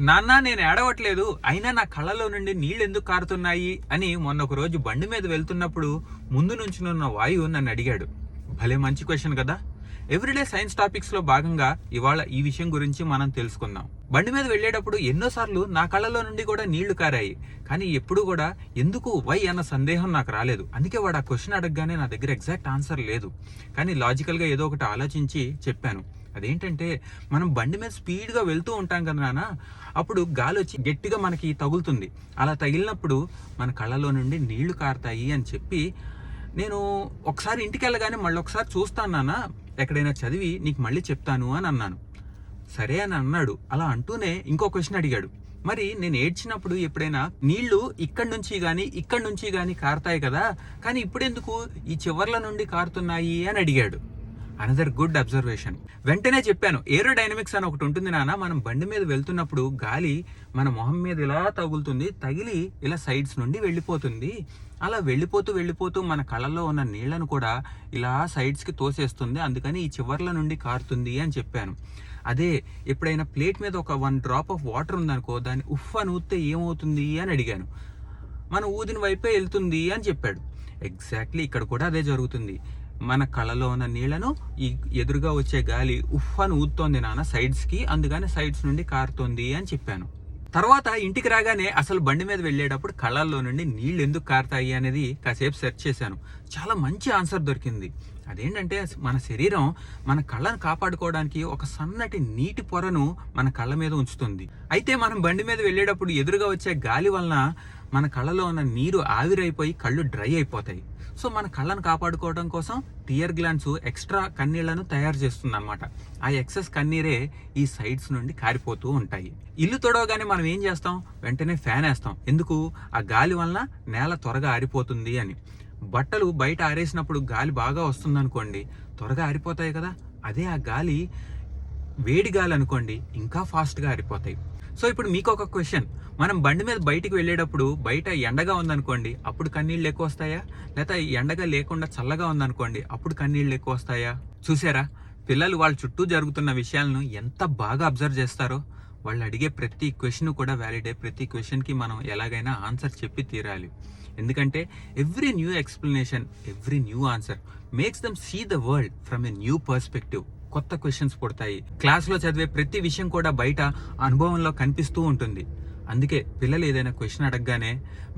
నాన్న నేను ఏడవట్లేదు, అయినా నా కళ్ళలో నుండి నీళ్ళు ఎందుకు కారుతున్నాయి అని మొన్న ఒక రోజు బండి మీద వెళ్తున్నప్పుడు ముందు నుంచునున్న వాయువు నన్ను అడిగాడు. భలే మంచి క్వశ్చన్ కదా. ఎవ్రీడే సైన్స్ టాపిక్స్ లో భాగంగా ఇవాళ ఈ విషయం గురించి మనం తెలుసుకుందాం. బండి మీద వెళ్ళేటప్పుడు ఎన్నోసార్లు నా కళ్ళలో నుండి కూడా నీళ్లు కారాయి, కానీ ఎప్పుడు కూడా ఎందుకు వై అన్న సందేహం నాకు రాలేదు. అందుకే వాడు ఆ క్వశ్చన్ అడగగానే నా దగ్గర ఎగ్జాక్ట్ ఆన్సర్ లేదు, కానీ లాజికల్ గా ఏదో ఒకటి ఆలోచించి చెప్పాను. అదేంటంటే, మనం బండి మీద స్పీడ్గా వెళ్తూ ఉంటాం కదా నాన్న, అప్పుడు గాలి వచ్చి గట్టిగా మనకి తగులుతుంది. అలా తగిలినప్పుడు మన కళ్ళలో నుండి నీళ్లు కారుతాయి అని చెప్పి, నేను ఒకసారి ఇంటికి వెళ్ళగానే మళ్ళీ ఒకసారి చూస్తాను నాన్న, ఎక్కడైనా చదివి నీకు మళ్ళీ చెప్తాను అని అన్నాను. సరే అని అన్నాడు. అలా అంటూనే ఇంకో క్వశ్చన్ అడిగాడు. మరి నేను ఏడ్చినప్పుడు ఎప్పుడైనా నీళ్లు ఇక్కడి నుంచి కానీ కారుతాయి కదా, కానీ ఇప్పుడెందుకు ఈ చివర్ల నుండి కారుతున్నాయి అని అడిగాడు. Another good observation. వెంటనే చెప్పాను, ఏరోడైనమిక్స్ అని ఒకటి ఉంటుంది నాన్న. మనం బండి మీద వెళ్తున్నప్పుడు గాలి మన మొహం మీద ఇలా తగులుతుంది, తగిలి ఇలా సైడ్స్ నుండి వెళ్ళిపోతుంది. అలా వెళ్ళిపోతూ మన కళ్ళల్లో ఉన్న నీళ్లను కూడా ఇలా సైడ్స్కి తోసేస్తుంది, అందుకని ఈ చివర్ల నుండి కారుతుంది అని చెప్పాను. అదే ఎప్పుడైనా ప్లేట్ మీద ఒక 1 డ్రాప్ ఆఫ్ వాటర్ ఉందనుకో, దాన్ని ఉఫ్ అని ఊస్తే ఏమవుతుంది అని అడిగాను. మనం ఊదిన వైపే వెళ్తుంది అని చెప్పాడు. ఎగ్జాక్ట్లీ ఇక్కడ కూడా అదే జరుగుతుంది. మన కళ్ళలో ఉన్న నీళ్లను ఈ ఎదురుగా వచ్చే గాలి ఉఫ్ అని ఊదుతోంది నాన్న సైడ్స్కి, అందుకని సైడ్స్ నుండి కారుతోంది అని చెప్పాను. తర్వాత ఇంటికి రాగానే అసలు బండి మీద వెళ్ళేటప్పుడు కళ్ళల్లో నుండి నీళ్లు ఎందుకు కారుతాయి అనేది కాసేపు సెర్చ్ చేశాను. చాలా మంచి ఆన్సర్ దొరికింది. అదేంటంటే, మన శరీరం మన కళ్ళను కాపాడుకోవడానికి ఒక సన్నటి నీటి పొరను మన కళ్ళ మీద ఉంచుతుంది. అయితే మనం బండి మీద వెళ్ళేటప్పుడు ఎదురుగా వచ్చే గాలి వలన మన కళ్ళలో ఉన్న నీరు ఆవిరైపోయి కళ్ళు డ్రై అయిపోతాయి. సో మన కళ్ళను కాపాడుకోవడం కోసం టియర్ గ్లాండ్స్ ఎక్స్ట్రా కన్నీళ్లను తయారు చేస్తుంది అనమాట. ఆ ఎక్సెస్ కన్నీరే ఈ సైడ్స్ నుండి కారిపోతూ ఉంటాయి. ఇల్లు తొడవగానే మనం ఏం చేస్తాం, వెంటనే ఫ్యాన్ వేస్తాం. ఎందుకు? ఆ గాలి వలన నేల త్వరగా ఆరిపోతుంది అని. బట్టలు బయట ఆరేసినప్పుడు గాలి బాగా వస్తుంది అనుకోండి, త్వరగా ఆరిపోతాయి కదా. అదే ఆ గాలి వేడి గాలి అనుకోండి, ఇంకా ఫాస్ట్గా ఆరిపోతాయి. సో ఇప్పుడు మీకు ఒక క్వశ్చన్, మనం బండి మీద బయటికి వెళ్ళేటప్పుడు బయట ఎండగా ఉందనుకోండి, అప్పుడు కన్నీళ్ళు ఎక్కువ వస్తాయా? లేదా ఎండగా లేకుండా చల్లగా ఉందనుకోండి, అప్పుడు కన్నీళ్ళు ఎక్కువ వస్తాయా? చూసారా, పిల్లలు వాళ్ళ చుట్టూ జరుగుతున్న విషయాలను ఎంత బాగా అబ్జర్వ్ చేస్తారో. వాళ్ళు అడిగే ప్రతి క్వశ్చన్ కూడా వ్యాలిడే. ప్రతి క్వశ్చన్కి మనం ఎలాగైనా ఆన్సర్ చెప్పి తీరాలి. ఎందుకంటే every new explanation, every new answer makes them see the world from a new perspective. కొత్త క్వశ్చన్స్ పుడతాయి. క్లాస్లో చదివే ప్రతి విషయం కూడా బయట అనుభవంలో కనిపిస్తూ ఉంటుంది. అందుకే పిల్లలు ఏదైనా క్వశ్చన్ అడగగానే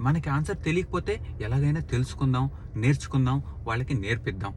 మనకి ఆన్సర్ తెలియకపోతే ఎలాగైనా తెలుసుకుందాం, నేర్చుకుందాం, వాళ్ళకి నేర్పిద్దాం.